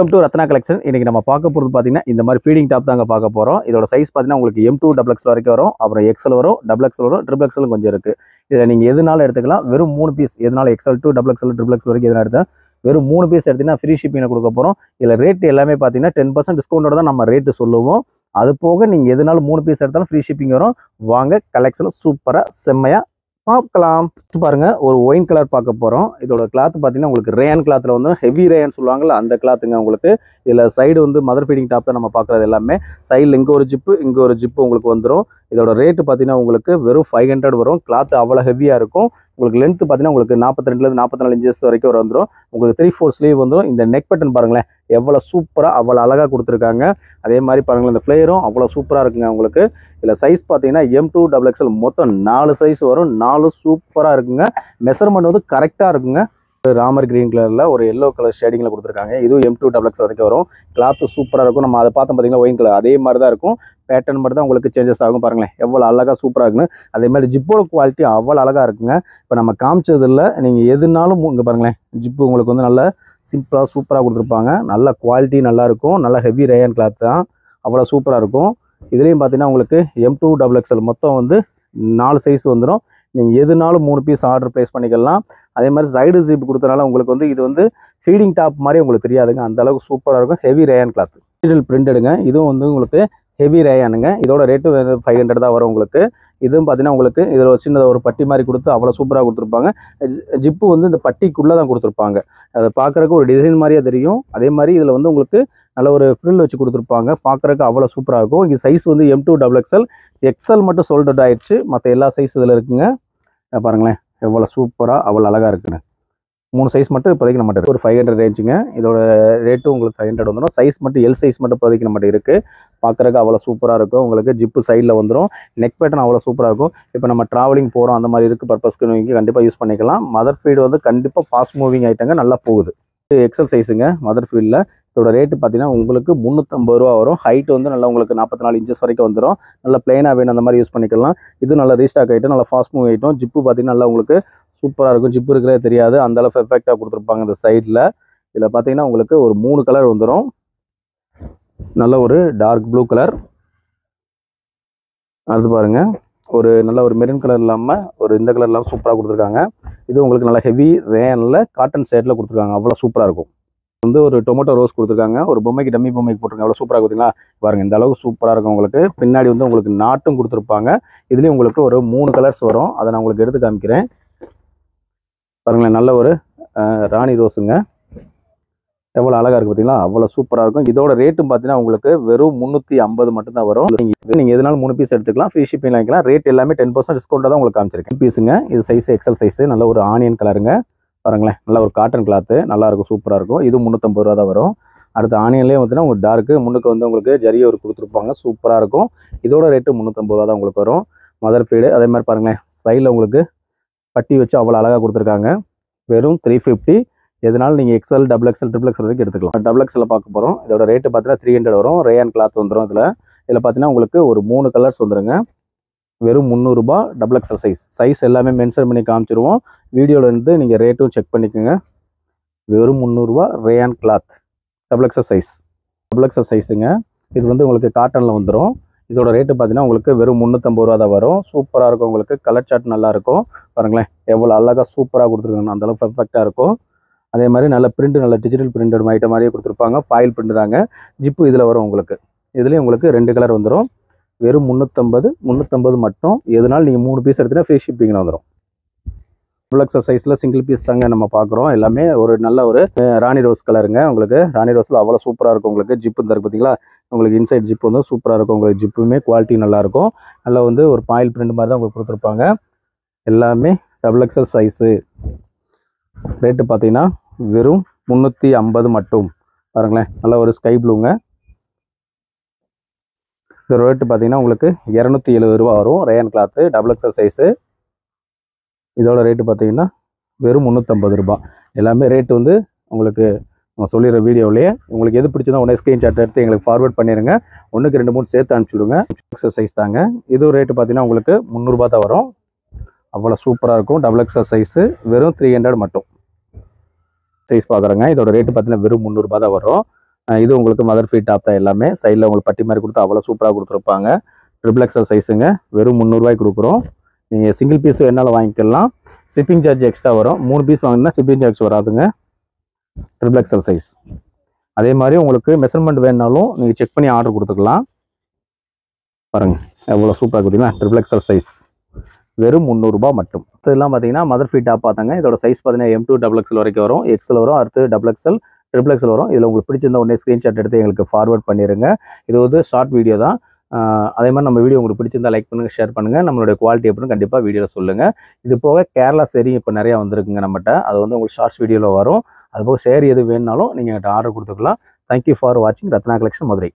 Welcome to Ratna collection. இன்னைக்கு நம்ம பார்க்க போகிறது பார்த்தீங்கன்னா இந்த மாதிரி ஃபீடிங் டாப் தாங்க பார்க்க போகிறோம். இதோட சைஸ் பார்த்தீங்கன்னா உங்களுக்கு M2 XXL வரைக்கும் வரும். அப்புறம் XL வரும், XXL வரும், XXL கொஞ்சம் இருக்குது. இதில் நீங்கள் எதுனாலும் எடுத்துக்கலாம். வெறும் 3 பீஸ் எதுனாலும் XL2 XXL XXL வரைக்கும் எதுனா எடுத்தால் வெறும் 3 பீஸ் எடுத்தீங்கன்னா ஃப்ரீ ஷிப்பிங்கில் கொடுக்க போகிறோம். இதில் ரேட் எல்லாமே பார்த்தீங்கன்னா 10% டிஸ்கவுண்டோட தான் நம்ம ரேட்டு சொல்லுவோம். அது போக நீங்கள் எதுனாலும் 3 பீஸ் எடுத்தாலும் ஃப்ரீ ஷிப்பிங் வரும். வாங்க கலெக்ஷன் சூப்பராக செம்மையாக பார்க்கலாம். பாருங்க, ஒரு ஒயின் கலர் பார்க்க போறோம். இதோட கிளாத் பார்த்தீங்கன்னா உங்களுக்கு ரேயன் கிளாத்ல வந்து ஹெவி ரேயன் சொல்லுவாங்கல்ல, அந்த கிளாத்துங்க. உங்களுக்கு இதுல சைடு வந்து மதர் ஃபீடிங் டாப் தான் நம்ம பார்க்குறது எல்லாமே. சைடில் இங்கே ஒரு ஜிப்பு உங்களுக்கு வந்துடும். இதோட ரேட்டு பார்த்தீங்கன்னா உங்களுக்கு வெறும் 500 வரும். கிளாத் அவ்வளோ ஹெவியாக இருக்கும். உங்களுக்கு லென்த் பார்த்தீங்கன்னா உங்களுக்கு 42 44 இன்ச்சஸ் வரைக்கும் வந்துடும். உங்களுக்கு 3/4 ஸ்லீவ் வந்துடும். இந்த நெக் பட்டன் பாருங்களேன், எவ்வளோ சூப்பராக அவ்வளோ அழகாக கொடுத்துருக்காங்க. அதே மாதிரி பாருங்களேன், இந்த ஃப்ளேயரும் அவ்வளோ சூப்பராக இருக்குங்க உங்களுக்கு. இதில் சைஸ் பார்த்தீங்கன்னா M2 XXL மொத்தம் 4 சைஸ் வரும். 4 சூப்பராக இருக்குங்க. மெஷர்மெண்ட் வந்து கரெக்டாக இருக்குங்க. ராமர் கிரீன் கலரில் ஒரு எல்லோ கலர் ஷேடிங்கில் கொடுத்துருக்காங்க. இதுவும் M2 XXL வரைக்கும் வரும். கிளாத்து சூப்பராக இருக்கும். நம்ம அதை பார்த்தோம் பார்த்தீங்கன்னா ஒயின் கலர் அதே மாதிரி தான் இருக்கும். பேட்டர்ன் மட்டும் தான் உங்களுக்கு சேஞ்சஸ் ஆகும். பாருங்களேன் எவ்வளோ அழகாக சூப்பராக இருக்குன்னு. அதே மாதிரி ஜிப்போட குவாலிட்டி அவ்வளோ அழகாக இருக்குங்க. இப்போ நம்ம காமிச்சதில்ல, நீங்கள் எதுனாலும் இங்கே பாருங்களேன், ஜிப்பு உங்களுக்கு வந்து நல்லா சிம்பிளாக சூப்பராக கொடுத்துருப்பாங்க. நல்ல குவாலிட்டி நல்லாயிருக்கும். நல்ல ஹெவி ரேயன் கிளாத் தான், அவ்வளோ சூப்பராக இருக்கும். இதுலேயும் பார்த்தீங்கன்னா உங்களுக்கு M2 XXL மொத்தம் வந்து 4 சைஸ் வந்துடும். நீங்கள் எதுனாலும் 3 பீஸ் ஆர்டர் ப்ளேஸ் பண்ணிக்கலாம். அதே மாதிரி சைடு ஜிப் கொடுத்தனால உங்களுக்கு வந்து இது வந்து ஃபீடிங் டாப் மாதிரி உங்களுக்கு தெரியாதுங்க. அந்த அளவுக்கு சூப்பராக இருக்கும். ஹெவி ரேயன் கிளாத், டிஜிட்டல் பிரிண்டடுங்க. இதுவும் வந்து உங்களுக்கு ஹெவி ரேயானுங்க. இதோட ரேட்டு 500 தான் வரும் உங்களுக்கு. இதுவும் பார்த்தீங்கன்னா உங்களுக்கு இதில் ஒரு சின்னதாக ஒரு பட்டி மாதிரி கொடுத்து அவ்வளோ சூப்பராக கொடுத்துருப்பாங்க. ஜிப்பு வந்து இந்த பட்டிக்குள்ளே தான் கொடுத்துருப்பாங்க. அதை பார்க்குறக்கு ஒரு டிசைன் மாதிரியே தெரியும். அதே மாதிரி இதில் வந்து உங்களுக்கு நல்ல ஒரு ஃப்ரில் வச்சு கொடுத்துருப்பாங்க. பார்க்குறக்கு அவ்வளோ சூப்பராக இருக்கும். இது சைஸ் வந்து M2 XXL. XL மட்டும் சோல்டட் ஆயிடுச்சு. மற்ற எல்லா சைஸ் இதில் இருக்குங்க. பாருங்களேன் எவ்வளோ சூப்பராக அவ்வளோ அழகாக இருக்குங்க. 3 சைஸ் மட்டும் இப்போதைக்கு நம்மகிட்ட ஒரு 500 ரேஞ்சுங்க. இதோட ரேட்டும் உங்களுக்கு 500 வந்துடும். சைஸ் மட்டும் L சைஸ் மட்டும் இப்போதைக்கு நம்மகிட்ட இருக்குது. பார்க்குறக்கு அவ்வளோ சூப்பராக இருக்கும். உங்களுக்கு ஜிப்பு சைடில் வந்துடும். நெக் பேட்டர்ன் அவ்வளோ சூப்பராக இருக்கும். இப்போ நம்ம ட்ராவலிங் போகிறோம் அந்த மாதிரி இருக்குது பர்பஸ்க்கு நீங்கள் கண்டிப்பாக யூஸ் பண்ணிக்கலாம். மதர் ஃபீடு வந்து கண்டிப்பாக ஃபாஸ்ட் மூவிங் ஐட்டங்க, நல்லா போகுது. XL சைஸுங்க மதர் ஃபீல்டில். இதோட ரேட்டு பார்த்தீங்கன்னா உங்களுக்கு 350 ரூபா வரும். ஹைட் வந்து நல்லா உங்களுக்கு 44 இன்ச்சஸ் வரைக்கும் வந்துடும். நல்லா பிளைனாக வேணும் அந்த மாதிரி யூஸ் பண்ணிக்கலாம். இது நல்லா ரீஸ்டாக் ஐட்டம், நல்லா ஃபாஸ்ட் மூவ் ஐட்டம். ஜிப்பு பார்த்தீங்கன்னா நல்லா உங்களுக்கு சூப்பராக இருக்கும். ஜிப்பு இருக்கிறதே தெரியாது, அந்த அளவு எஃபெக்டாக கொடுத்துருப்பாங்க இந்த சைடில். இதில் பார்த்தீங்கன்னா உங்களுக்கு ஒரு 3 கலர் வந்துடும். நல்ல ஒரு டார்க் ப்ளூ கலர், அது பாருங்கள் ஒரு நல்ல ஒரு மெரூன் கலர் இல்லாமல் ஒரு இந்த கலர் இல்லாமல் சூப்பராக கொடுத்துருக்காங்க. இது உங்களுக்கு நல்லா ஹெவி ரேனில் காட்டன் ஷேட்டில் கொடுத்துருக்காங்க. அவ்வளோ சூப்பராக இருக்கும். வந்து ஒரு டொமேட்டோ ரோஸ் கொடுத்துருக்காங்க. ஒரு பொம்மைக்கு டம்மி பொம்மைக்கு போட்டிருக்காங்க. அவ்வளோ சூப்பராக கொடுத்தீங்களா பாருங்கள். இந்த அளவுக்கு சூப்பராக இருக்கும். உங்களுக்கு பின்னாடி வந்து உங்களுக்கு நாட்டும் கொடுத்துருப்பாங்க. இதுலேயும் உங்களுக்கு ஒரு 3 கலர்ஸ் வரும். அதை நான் உங்களுக்கு எடுத்து காமிக்கிறேன். பாருங்களேன், நல்ல ஒரு ராணி ரோஸுங்க. எவ்வளோ அழகாக இருக்குது பார்த்தீங்களா, அவ்வளோ சூப்பராக இருக்கும். இதோட ரேட்டும் பார்த்தீங்கன்னா உங்களுக்கு வெறும் 350 மட்டும்தான் வரும். நீங்கள் எதுனாலும் 3 பீஸ் எடுத்துக்கலாம். ஃப்ரீ ஷிப்பிங் வாங்கிக்கலாம். ரேட் எல்லாமே 10% டிஸ்கவுண்ட்டாக தான் உங்களுக்கு காமிச்சிருக்கேன். பீஸுங்க. இது சைஸ் XL சைஸு. நல்ல ஒரு ஆனியன் கலருங்க. பாருங்களேன், நல்ல ஒரு காட்டன் கிளாத்து, நல்லாயிருக்கும், சூப்பராக இருக்கும். இது 350 ரூபா தான் வரும். அடுத்து ஆனியன்லேயே பார்த்தீங்கன்னா உங்களுக்கு டார்க்கு முன்னுக்கு வந்து உங்களுக்கு ஜரிய ஒரு கொடுத்துருப்பாங்க. சூப்பராக இருக்கும். இதோட ரேட்டு 350 ரூபா தான் உங்களுக்கு வரும். மதர் ஃபீடு அதே மாதிரி பாருங்களேன், சைடில் உங்களுக்கு பட்டி வச்சு அவ்வளோ அழகாக கொடுத்துருக்காங்க. வெறும் 350. எதனாலும் நீங்கள் XL XXL XXL வரைக்கும் எடுத்துக்கலாம். XXL பார்க்க போகிறோம். இதோட ரேட்டு பார்த்தீங்கன்னா 300 வரும். ரேயன் கிளாத் வந்துடும். இதில் பார்த்தீங்கன்னா உங்களுக்கு ஒரு 3 கலர்ஸ் வந்துடுங்க. வெறும் 300 ரூபா. XXL சைஸ் எல்லாமே மென்ஷன் பண்ணி காமிச்சிருவோம். வீடியோவில் இருந்து நீங்கள் ரேட்டும் செக் பண்ணிக்கோங்க. வெறும் 300 ரூபா. Ryan cloth XXL சைஸுங்க. இது வந்து உங்களுக்கு காட்டனில் வந்துடும். இதோட ரேட்டு பார்த்தீங்கன்னா உங்களுக்கு வெறும் 350 ரூபா தான் வரும். சூப்பராக இருக்கும். உங்களுக்கு கலர் சார்ட் நல்லாயிருக்கும். பாருங்களேன் எவ்வளோ அழகாக சூப்பராக கொடுத்துருக்காங்க. அந்தளவுக்கு பர்ஃபெக்டாக இருக்கும். அதே மாதிரி நல்ல பிரிண்ட், நல்ல டிஜிட்டல் பிரிண்டட் ஐட்டம் மாதிரியே கொடுத்துருப்பாங்க. ஃபாயில் பிரிண்ட் தாங்க. ஜிப்பு இதில் வரும் உங்களுக்கு. இதுலேயும் உங்களுக்கு 2 கலர் வந்துடும். வெறும் 350 மட்டும். எதனாலும் நீங்கள் 3 பீஸ் எடுத்தீங்கன்னா ஃப்ரீ ஷிப்பிங்கில் வந்துடும். XXL சைஸில் சிங்கிள் பீஸ் தாங்க நம்ம பார்க்குறோம். எல்லாமே ஒரு நல்ல ஒரு ராணி ரோஸ் கலருங்க. உங்களுக்கு ராணி ரோஸில் அவ்வளோ சூப்பராக இருக்கும். உங்களுக்கு ஜிப்பு தருக்கு பார்த்தீங்களா, உங்களுக்கு இன்சைட் ஜிப்பு வந்து சூப்பராக இருக்கும். உங்களுக்கு ஜிப்புமே குவாலிட்டி நல்லாயிருக்கும். நல்லா வந்து ஒரு பாயில் பிரிண்ட் மாதிரி தான் உங்களுக்கு கொடுத்துருப்பாங்க. எல்லாமே XXL சைஸு. ரேட்டு பார்த்தீங்கன்னா வெறும் 350 மட்டும். பாருங்களேன், நல்ல ஒரு ஸ்கை ப்ளூங்க. இந்த ரேட்டு பார்த்தீங்கன்னா உங்களுக்கு 270 ரூபா வரும். Ryan cloth XXL size. இதோட ரேட்டு பார்த்தீங்கன்னா வெறும் 350 ரூபா. எல்லாமே ரேட்டு வந்து உங்களுக்கு நம்ம சொல்லிடுற வீடியோவிலேயே. உங்களுக்கு எது பிடிச்சதோ உடனே ஸ்க்ரீன்ஷாட் எடுத்து எங்களுக்கு ஃபார்வர்ட் பண்ணிடுங்க. 1க்கு 2 3 சேர்த்து அனுப்பிச்சுடுங்க. XXL சைஸ் தாங்க. இது ரேட்டு பார்த்தீங்கன்னா உங்களுக்கு 300 ரூபா தான் வரும். அவ்வளோ சூப்பராக இருக்கும். XXL size. வெறும் 300 மட்டும். சைஸ் பார்க்குறேங்க. இதோட ரேட்டு பார்த்தீங்கன்னா வெறும் 300 ரூபா தான் வரும். இது உங்களுக்கு மதர் ஃபீட் டாப் தான் எல்லாமே. சைடில் உங்களுக்கு பட்டி மாதிரி கொடுத்து அவ்வளோ சூப்பராக கொடுத்துருப்பாங்க. ட்ரிபிள் எக்ஸல் சைஸுங்க. வெறும் 300 கொடுக்குறோம். நீங்கள் சிங்கிள் பீஸ் வேணாலும் வாங்கிக்கலாம். ஷிப்பிங் சார்ஜ் எக்ஸ்ட்ரா வரும். 3 பீஸ் வாங்கினா ஷிப்பிங் சார்ஜ் வராதுங்க. Triple XL size. அதே மாதிரி உங்களுக்கு மெஷர்மெண்ட் வேணுனாலும் நீங்கள் செக் பண்ணி ஆர்டர் கொடுத்துக்கலாம். பாருங்க எவ்வளோ சூப்பராக கொடுத்தீங்கன்னா ட்ரிபிள் எக்ஸல் சைஸ் வெறும் 300 மட்டும். இதெல்லாம் பார்த்தீங்கன்னா மதர் ஃபீட் டாப் பார்த்தாங்க. இதோட சைஸ் பார்த்தீங்கன்னா M2 XXL வரைக்கும் வரும். எக்ஸல் வரும், அடுத்து XXL ட்ரிபிள் எக்ஸல் வரும். இதில் உங்களுக்கு பிடிச்சிருந்த உடனே ஸ்க்ரீன்ஷாட் எடுத்து எங்களுக்கு ஃபார்வர்ட் பண்ணிடுங்க. இது வந்து ஷார்ட் வீடியோ தான். அதே மாதிரி நம்ம வீடியோ உங்களுக்கு பிடிச்சிருந்தா லைக் பண்ணுங்கள், ஷேர் பண்ணுங்கள். நம்மளுடைய குவாலிட்டி எப்படின்னு கண்டிப்பாக வீடியோவில் சொல்லுங்கள். இது போக கேரளா சேரி இப்போ நிறையா வந்திருக்குங்க நம்மகிட்ட. அது வந்து உங்களுக்கு ஷார்ட்ஸ் வீடியோவில் வரும். அதுபோக சேரி எது வேணுனாலும் நீங்கள் என்கிட்ட ஆர்டர் கொடுத்துக்கலாம். தேங்க்யூ ஃபார் வாட்சிங் ரத்னா கலெக்ஷன் மதுரை.